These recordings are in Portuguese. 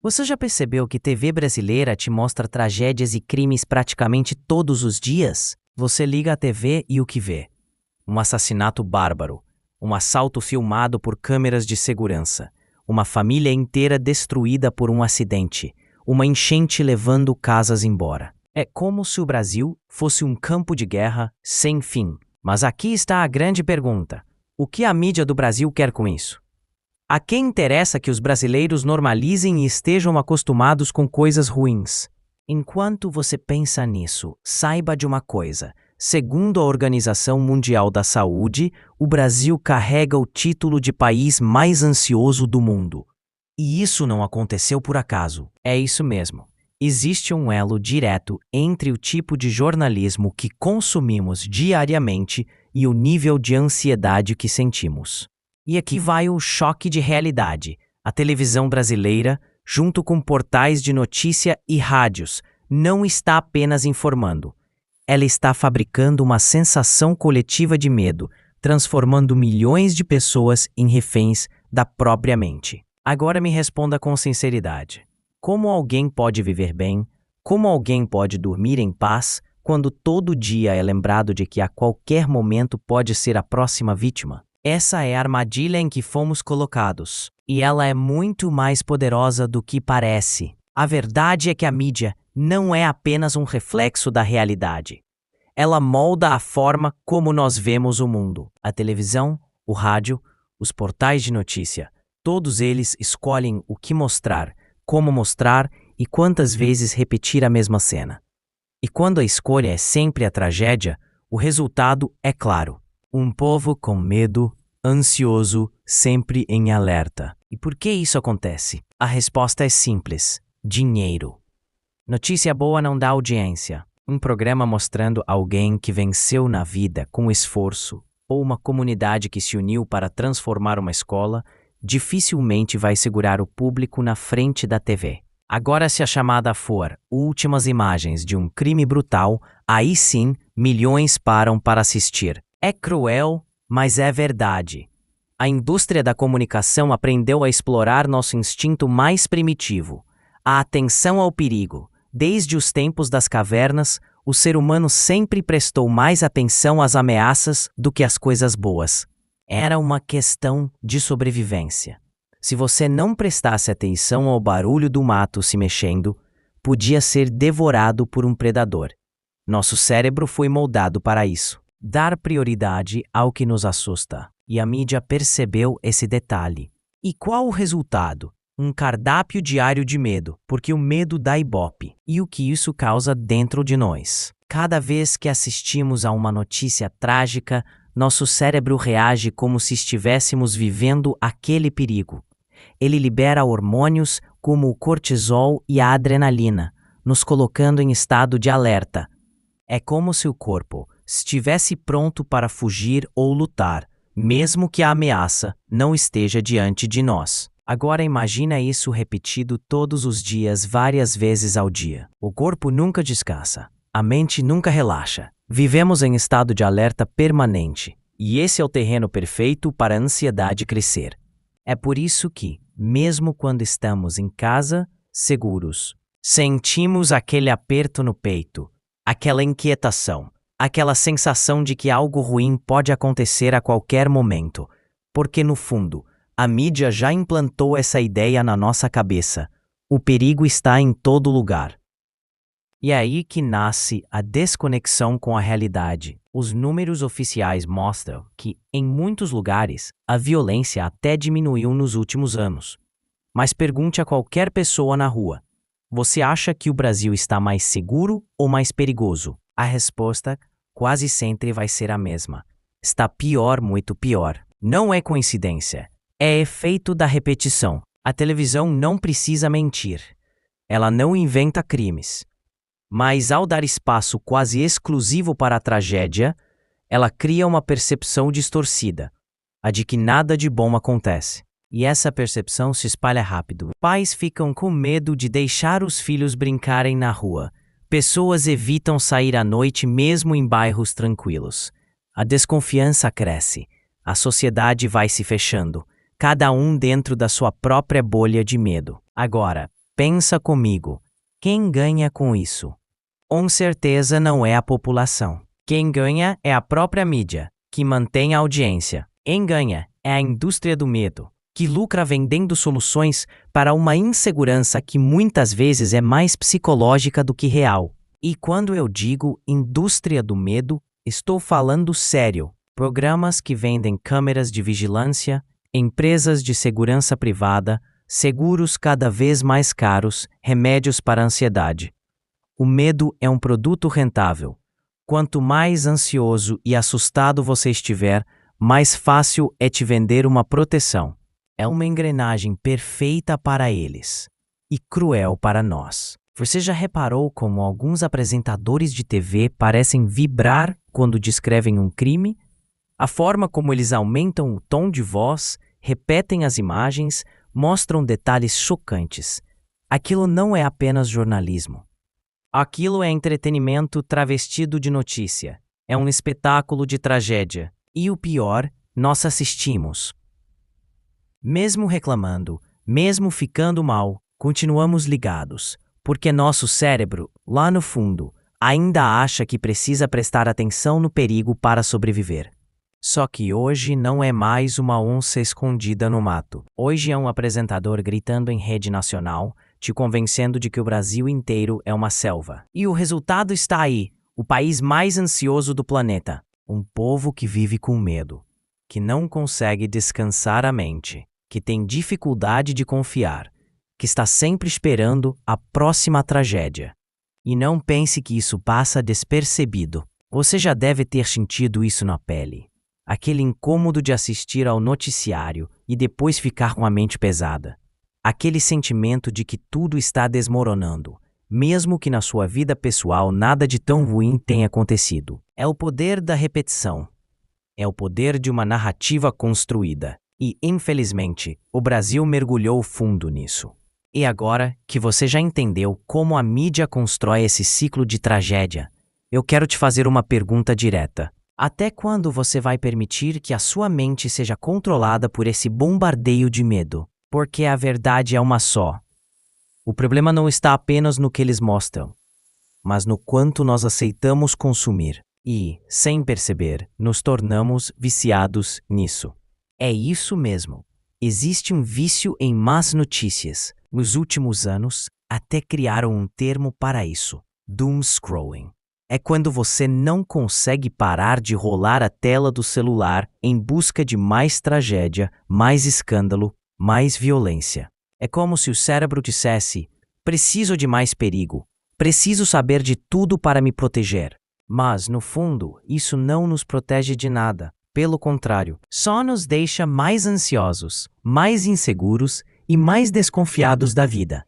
Você já percebeu que TV brasileira te mostra tragédias e crimes praticamente todos os dias? Você liga a TV e o que vê? Um assassinato bárbaro, um assalto filmado por câmeras de segurança, uma família inteira destruída por um acidente, uma enchente levando casas embora. É como se o Brasil fosse um campo de guerra sem fim. Mas aqui está a grande pergunta: o que a mídia do Brasil quer com isso? A quem interessa que os brasileiros normalizem e estejam acostumados com coisas ruins? Enquanto você pensa nisso, saiba de uma coisa. Segundo a Organização Mundial da Saúde, o Brasil carrega o título de país mais ansioso do mundo. E isso não aconteceu por acaso. É isso mesmo. Existe um elo direto entre o tipo de jornalismo que consumimos diariamente e o nível de ansiedade que sentimos. E aqui vai o choque de realidade. A televisão brasileira, junto com portais de notícia e rádios, não está apenas informando. Ela está fabricando uma sensação coletiva de medo, transformando milhões de pessoas em reféns da própria mente. Agora me responda com sinceridade. Como alguém pode viver bem? Como alguém pode dormir em paz quando todo dia é lembrado de que a qualquer momento pode ser a próxima vítima? Essa é a armadilha em que fomos colocados, e ela é muito mais poderosa do que parece. A verdade é que a mídia não é apenas um reflexo da realidade. Ela molda a forma como nós vemos o mundo. A televisão, o rádio, os portais de notícia, todos eles escolhem o que mostrar, como mostrar e quantas vezes repetir a mesma cena. E quando a escolha é sempre a tragédia, o resultado é claro. Um povo com medo, ansioso, sempre em alerta. E por que isso acontece? A resposta é simples: dinheiro. Notícia boa não dá audiência. Um programa mostrando alguém que venceu na vida com esforço, ou uma comunidade que se uniu para transformar uma escola, dificilmente vai segurar o público na frente da TV. Agora, se a chamada for últimas imagens de um crime brutal, aí sim, milhões param para assistir. É cruel, mas é verdade. A indústria da comunicação aprendeu a explorar nosso instinto mais primitivo, a atenção ao perigo. Desde os tempos das cavernas, o ser humano sempre prestou mais atenção às ameaças do que às coisas boas. Era uma questão de sobrevivência. Se você não prestasse atenção ao barulho do mato se mexendo, podia ser devorado por um predador. Nosso cérebro foi moldado para isso. Dar prioridade ao que nos assusta. E a mídia percebeu esse detalhe. E qual o resultado? Um cardápio diário de medo, porque o medo dá ibope. E o que isso causa dentro de nós? Cada vez que assistimos a uma notícia trágica, nosso cérebro reage como se estivéssemos vivendo aquele perigo. Ele libera hormônios como o cortisol e a adrenalina, nos colocando em estado de alerta. É como se o corpo estivesse pronto para fugir ou lutar, mesmo que a ameaça não esteja diante de nós. Agora imagina isso repetido todos os dias, várias vezes ao dia. O corpo nunca descansa, a mente nunca relaxa. Vivemos em estado de alerta permanente, e esse é o terreno perfeito para a ansiedade crescer. É por isso que, mesmo quando estamos em casa, seguros, sentimos aquele aperto no peito, aquela inquietação, aquela sensação de que algo ruim pode acontecer a qualquer momento, porque no fundo, a mídia já implantou essa ideia na nossa cabeça. O perigo está em todo lugar. E é aí que nasce a desconexão com a realidade. Os números oficiais mostram que, em muitos lugares, a violência até diminuiu nos últimos anos. Mas pergunte a qualquer pessoa na rua: você acha que o Brasil está mais seguro ou mais perigoso? A resposta quase sempre vai ser a mesma. Está pior, muito pior. Não é coincidência. É efeito da repetição. A televisão não precisa mentir. Ela não inventa crimes. Mas ao dar espaço quase exclusivo para a tragédia, ela cria uma percepção distorcida, a de que nada de bom acontece. E essa percepção se espalha rápido. Pais ficam com medo de deixar os filhos brincarem na rua. Pessoas evitam sair à noite mesmo em bairros tranquilos. A desconfiança cresce. A sociedade vai se fechando, cada um dentro da sua própria bolha de medo. Agora, Pensa comigo. Quem ganha com isso? Com certeza não é a população. Quem ganha é a própria mídia, que mantém a audiência. Quem ganha é a indústria do medo, que lucra vendendo soluções para uma insegurança que muitas vezes é mais psicológica do que real. E quando eu digo indústria do medo, estou falando sério. Programas que vendem câmeras de vigilância, empresas de segurança privada, seguros cada vez mais caros, remédios para a ansiedade. O medo é um produto rentável. Quanto mais ansioso e assustado você estiver, mais fácil é te vender uma proteção. É uma engrenagem perfeita para eles e cruel para nós. Você já reparou como alguns apresentadores de TV parecem vibrar quando descrevem um crime? A forma como eles aumentam o tom de voz, repetem as imagens, mostram detalhes chocantes. Aquilo não é apenas jornalismo. Aquilo é entretenimento travestido de notícia. É um espetáculo de tragédia. E o pior, nós assistimos. Mesmo reclamando, mesmo ficando mal, continuamos ligados, porque nosso cérebro, lá no fundo, ainda acha que precisa prestar atenção no perigo para sobreviver. Só que hoje não é mais uma onça escondida no mato. Hoje é um apresentador gritando em rede nacional, te convencendo de que o Brasil inteiro é uma selva. E o resultado está aí, o país mais ansioso do planeta. Um povo que vive com medo, que não consegue descansar a mente, que tem dificuldade de confiar, que está sempre esperando a próxima tragédia. E não pense que isso passa despercebido. Você já deve ter sentido isso na pele. Aquele incômodo de assistir ao noticiário e depois ficar com a mente pesada. Aquele sentimento de que tudo está desmoronando, mesmo que na sua vida pessoal nada de tão ruim tenha acontecido. É o poder da repetição. É o poder de uma narrativa construída. E, infelizmente, o Brasil mergulhou fundo nisso. E agora que você já entendeu como a mídia constrói esse ciclo de tragédia, eu quero te fazer uma pergunta direta. Até quando você vai permitir que a sua mente seja controlada por esse bombardeio de medo? Porque a verdade é uma só. O problema não está apenas no que eles mostram, mas no quanto nós aceitamos consumir e, sem perceber, nos tornamos viciados nisso. É isso mesmo. Existe um vício em más notícias. Nos últimos anos, até criaram um termo para isso: doom scrolling. É quando você não consegue parar de rolar a tela do celular em busca de mais tragédia, mais escândalo, mais violência. É como se o cérebro dissesse: preciso de mais perigo, preciso saber de tudo para me proteger. Mas, no fundo, isso não nos protege de nada. Pelo contrário, só nos deixa mais ansiosos, mais inseguros e mais desconfiados da vida.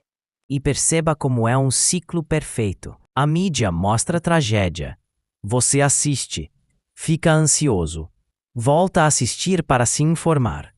E perceba como é um ciclo perfeito. A mídia mostra tragédia. Você assiste, fica ansioso, volta a assistir para se informar.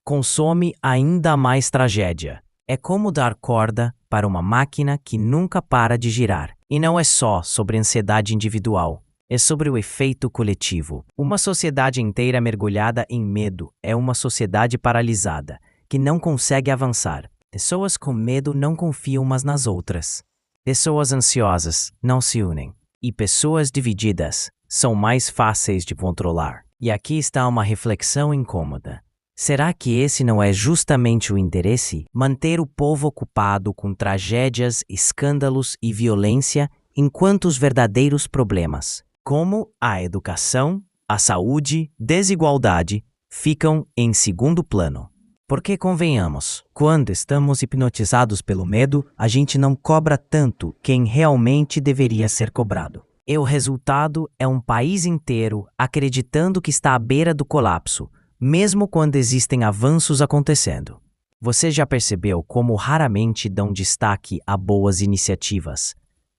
Consome ainda mais tragédia. É como dar corda para uma máquina que nunca para de girar. E não é só sobre ansiedade individual, é sobre o efeito coletivo. Uma sociedade inteira mergulhada em medo é uma sociedade paralisada, que não consegue avançar. Pessoas com medo não confiam umas nas outras. Pessoas ansiosas não se unem. E pessoas divididas são mais fáceis de controlar. E aqui está uma reflexão incômoda. Será que esse não é justamente o interesse? Manter o povo ocupado com tragédias, escândalos e violência, enquanto os verdadeiros problemas, como a educação, a saúde, desigualdade, ficam em segundo plano. Porque, convenhamos, quando estamos hipnotizados pelo medo, a gente não cobra tanto quem realmente deveria ser cobrado. E o resultado é um país inteiro acreditando que está à beira do colapso, mesmo quando existem avanços acontecendo. Você já percebeu como raramente dão destaque a boas iniciativas,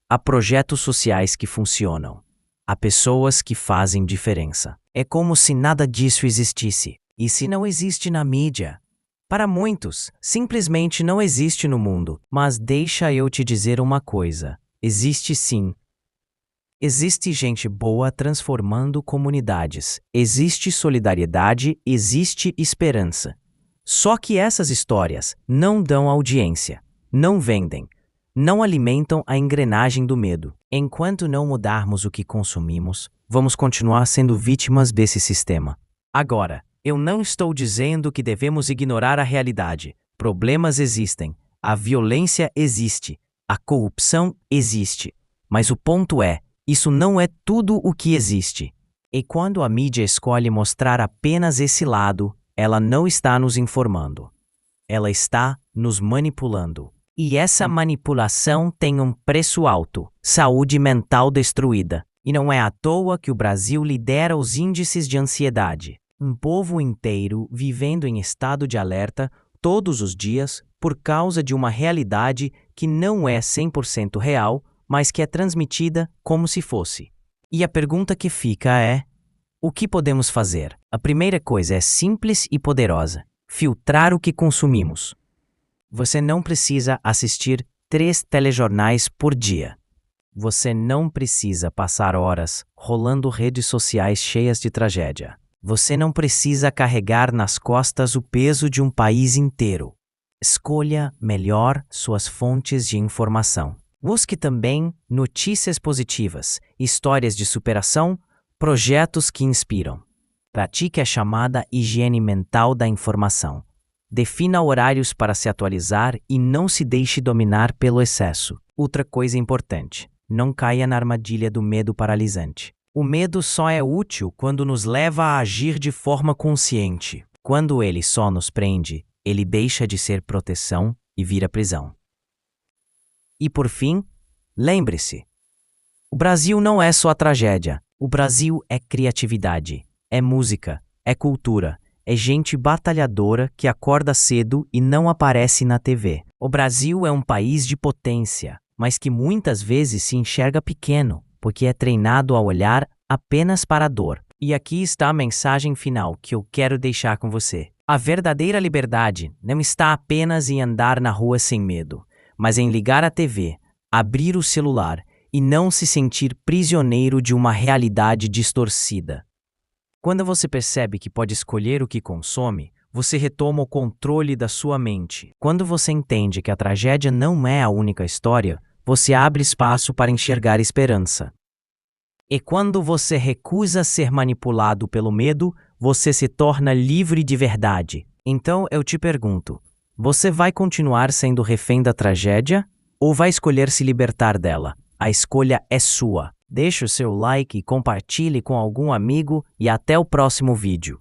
a projetos sociais que funcionam, a pessoas que fazem diferença? É como se nada disso existisse. E se não existe na mídia? Para muitos, simplesmente não existe no mundo. Mas deixa eu te dizer uma coisa: existe sim. Existe gente boa transformando comunidades. Existe solidariedade, existe esperança. Só que essas histórias não dão audiência. não vendem, não alimentam a engrenagem do medo. Enquanto não mudarmos o que consumimos, vamos continuar sendo vítimas desse sistema. Agora, eu não estou dizendo que devemos ignorar a realidade. Problemas existem, a violência existe, a corrupção existe. Mas o ponto é, isso não é tudo o que existe. E quando a mídia escolhe mostrar apenas esse lado, ela não está nos informando. Ela está nos manipulando. E essa manipulação tem um preço alto: saúde mental destruída. E não é à toa que o Brasil lidera os índices de ansiedade. Um povo inteiro vivendo em estado de alerta todos os dias por causa de uma realidade que não é 100% real, mas que é transmitida como se fosse. E a pergunta que fica é: o que podemos fazer? A primeira coisa é simples e poderosa: filtrar o que consumimos. Você não precisa assistir 3 telejornais por dia. Você não precisa passar horas rolando redes sociais cheias de tragédia. Você não precisa carregar nas costas o peso de um país inteiro. Escolha melhor suas fontes de informação. Busque também notícias positivas, histórias de superação, projetos que inspiram. Pratique a chamada higiene mental da informação. Defina horários para se atualizar e não se deixe dominar pelo excesso. Outra coisa importante: não caia na armadilha do medo paralisante. O medo só é útil quando nos leva a agir de forma consciente. Quando ele só nos prende, ele deixa de ser proteção e vira prisão. E por fim, lembre-se: o Brasil não é só tragédia. O Brasil é criatividade, é música, é cultura, é gente batalhadora que acorda cedo e não aparece na TV. O Brasil é um país de potência, mas que muitas vezes se enxerga pequeno, porque é treinado a olhar apenas para a dor. E aqui está a mensagem final que eu quero deixar com você. A verdadeira liberdade não está apenas em andar na rua sem medo, mas em ligar a TV, abrir o celular e não se sentir prisioneiro de uma realidade distorcida. Quando você percebe que pode escolher o que consome, você retoma o controle da sua mente. Quando você entende que a tragédia não é a única história, você abre espaço para enxergar esperança. E quando você recusa ser manipulado pelo medo, você se torna livre de verdade. Então eu te pergunto: você vai continuar sendo refém da tragédia ou vai escolher se libertar dela? A escolha é sua. Deixe o seu like e compartilhe com algum amigo e até o próximo vídeo.